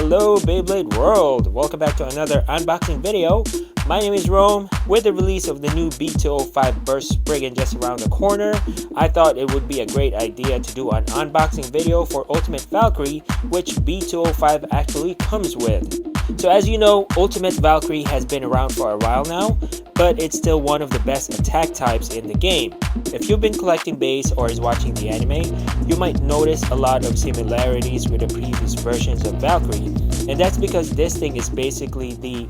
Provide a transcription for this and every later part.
Hello Beyblade World! Welcome back to another unboxing video. My name is Rome. With the release of the new B-205 Burst Spriggan just around the corner, I thought it would be a great idea to do an unboxing video for Ultimate Valkyrie, which B-205 actually comes with. So as you know, Ultimate Valkyrie has been around for a while now, but it's still one of the best attack types in the game. If you've been collecting base or is watching the anime, you might notice a lot of similarities with the previous versions of Valkyrie, and that's because this thing is basically the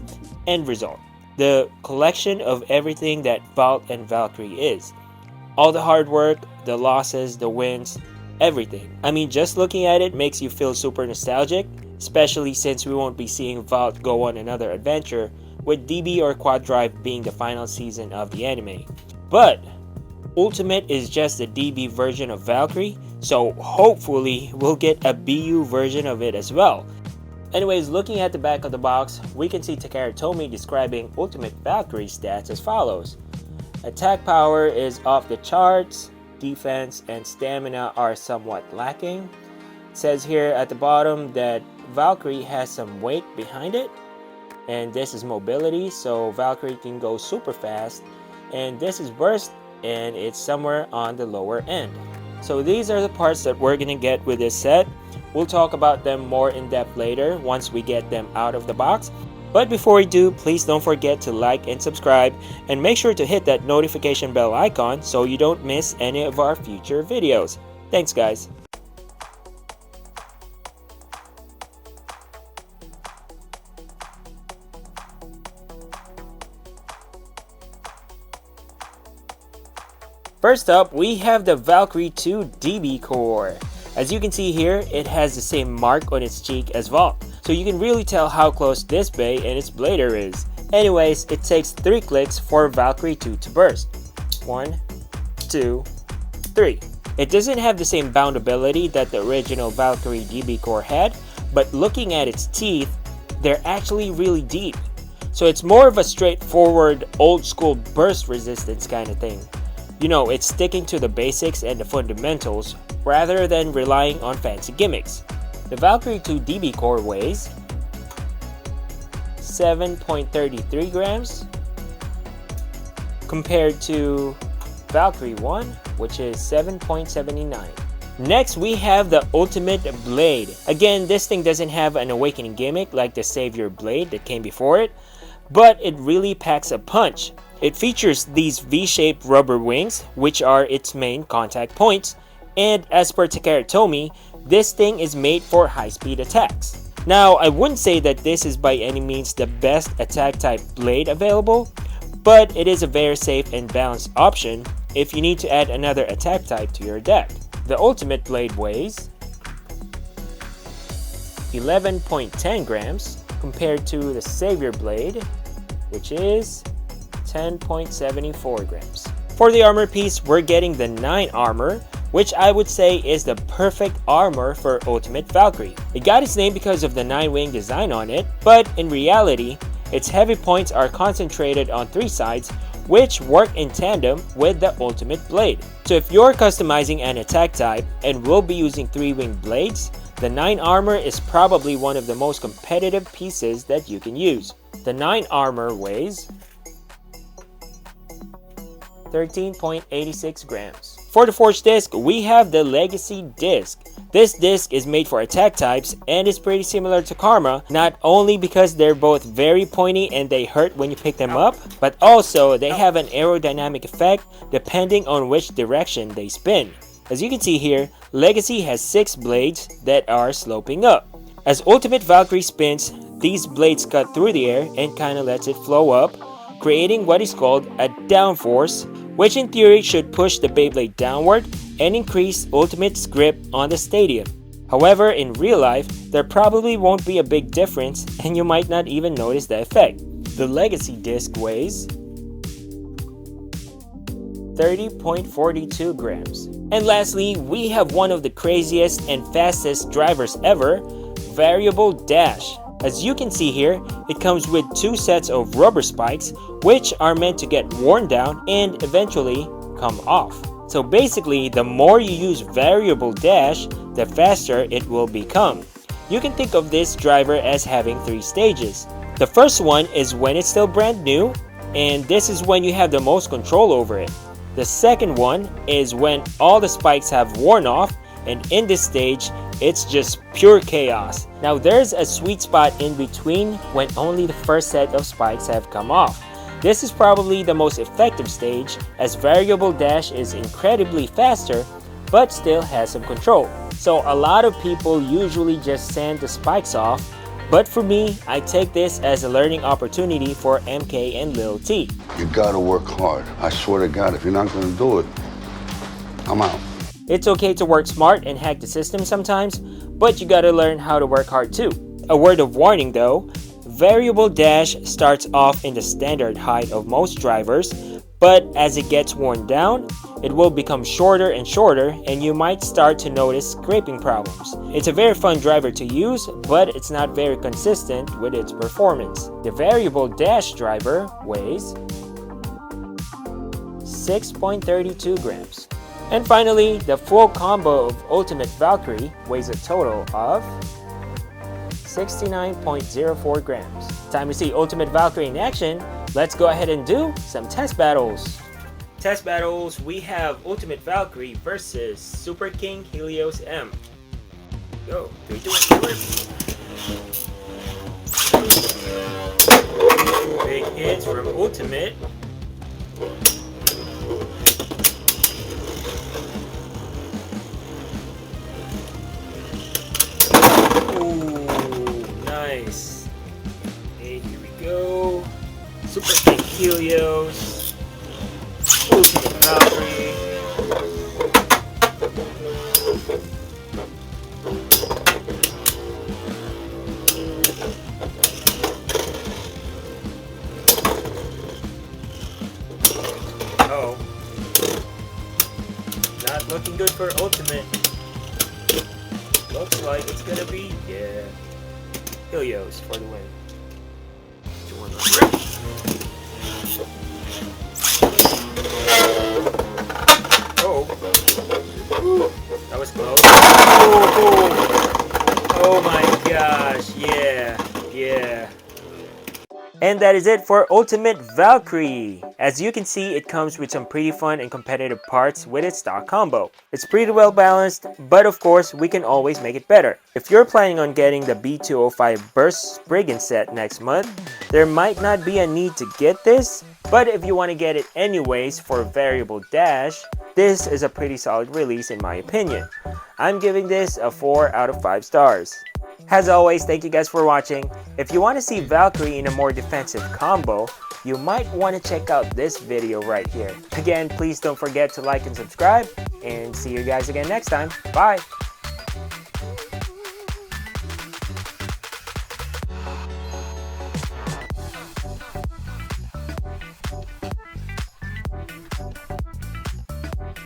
end result. The collection of everything that Vault and Valkyrie is. All the hard work, the losses, the wins, everything. I mean, just looking at it makes you feel super nostalgic, especially since we won't be seeing Vault go on another adventure, with DB or Quad Drive being the final season of the anime. But Ultimate is just the DB version of Valkyrie, so hopefully we'll get a BU version of it as well. Anyways, looking at the back of the box, we can see Takara Tomy describing Ultimate Valkyrie stats as follows. Attack power is off the charts, defense and stamina are somewhat lacking. It says here at the bottom that Valkyrie has some weight behind it, and this is mobility, so Valkyrie can go super fast, and this is burst, and it's somewhere on the lower end. So these are the parts that we're gonna get with this set. We'll talk about them more in depth later once we get them out of the box. But before we do, please don't forget to like and subscribe, and make sure to hit that notification bell icon so you don't miss any of our future videos. Thanks guys. First up, we have the Valkyrie 2 DB core. As you can see here, it has the same mark on its cheek as Vault, so you can really tell how close this bay and its blader is. Anyways, it takes 3 clicks for Valkyrie 2 to burst. 1, 2, 3. It doesn't have the same bound ability that the original Valkyrie DB core had, but looking at its teeth, they're actually really deep. So it's more of a straightforward, old school burst resistance kind of thing. You know, it's sticking to the basics and the fundamentals rather than relying on fancy gimmicks. The Valkyrie 2 DB core weighs 7.33 grams compared to Valkyrie 1, which is 7.79. Next, we have the Ultimate Blade. Again, this thing doesn't have an awakening gimmick like the Savior Blade that came before it, but it really packs a punch. It features these V-shaped rubber wings, which are its main contact points, and as per Takara Tomy, this thing is made for high-speed attacks. Now, I wouldn't say that this is by any means the best attack type blade available, but it is a very safe and balanced option if you need to add another attack type to your deck. The Ultimate Blade weighs 11.10 grams compared to the Savior Blade, which is 10.74 grams. For the armor piece, we're getting the 9 armor, which I would say is the perfect armor for Ultimate Valkyrie. It got its name because of the 9-wing design on it, but in reality, its heavy points are concentrated on 3 sides, which work in tandem with the Ultimate Blade. So if you're customizing an attack type and will be using 3-wing blades, the 9 armor is probably one of the most competitive pieces that you can use. The 9 armor weighs 13.86 grams. For the Forge disc, we have the Legacy disc. This disc is made for attack types and is pretty similar to Karma, not only because they're both very pointy and they hurt when you pick them up, but also they have an aerodynamic effect depending on which direction they spin. As you can see here, Legacy has 6 blades that are sloping up. As Ultimate Valkyrie spins, these blades cut through the air and kinda lets it flow up, creating what is called a downforce, which in theory should push the Beyblade downward and increase Ultimate's grip on the stadium. However, in real life, there probably won't be a big difference and you might not even notice the effect. The Legacy disc weighs 30.42 grams. And lastly, we have one of the craziest and fastest drivers ever, Variable Dash. As you can see here, it comes with 2 sets of rubber spikes, which are meant to get worn down and eventually come off. So basically, the more you use Variable Dash, the faster it will become. You can think of this driver as having 3 stages. The first one is when it's still brand new, and this is when you have the most control over it. The second one is when all the spikes have worn off, and in this stage, it's just pure chaos. Now there's a sweet spot in between when only the first set of spikes have come off. This is probably the most effective stage, as variable dash is incredibly faster but still has some control. So a lot of people usually just sand the spikes off, but for me, I take this as a learning opportunity for MK and Lil T. You gotta work hard. I swear to God, if you're not gonna do it, I'm out. It's okay to work smart and hack the system sometimes, but you gotta learn how to work hard too. A word of warning though, variable dash starts off in the standard height of most drivers, but as it gets worn down, it will become shorter and shorter, and you might start to notice scraping problems. It's a very fun driver to use, but it's not very consistent with its performance. The variable dash driver weighs 6.32 grams. And finally, the full combo of Ultimate Valkyrie weighs a total of 69.04 grams. Time to see Ultimate Valkyrie in action. Let's go ahead and do some test battles. Test battles, we have Ultimate Valkyrie versus Super King Helios M. Go, 3, 2, 1. Big hits from Ultimate. Ooh, nice. Okay, here we go. Super King Helios. Ultimate Valkyrie. Oh. Not looking good for Ultimate. Looks like it's gonna be, yeah, Helios for the win. Oh, that was close. Oh my gosh, yeah. And that is it for Ultimate Valkyrie. As you can see, it comes with some pretty fun and competitive parts with its stock combo. It's pretty well balanced, but of course, we can always make it better. If you're planning on getting the B-205 Burst Spriggan set next month, there might not be a need to get this, but if you want to get it anyways for variable dash, this is a pretty solid release in my opinion. I'm giving this a 4 out of 5 stars. As always, thank you guys for watching. If you want to see Valkyrie in a more defensive combo, you might want to check out this video right here. Again, please don't forget to like and subscribe, and see you guys again next time. Bye!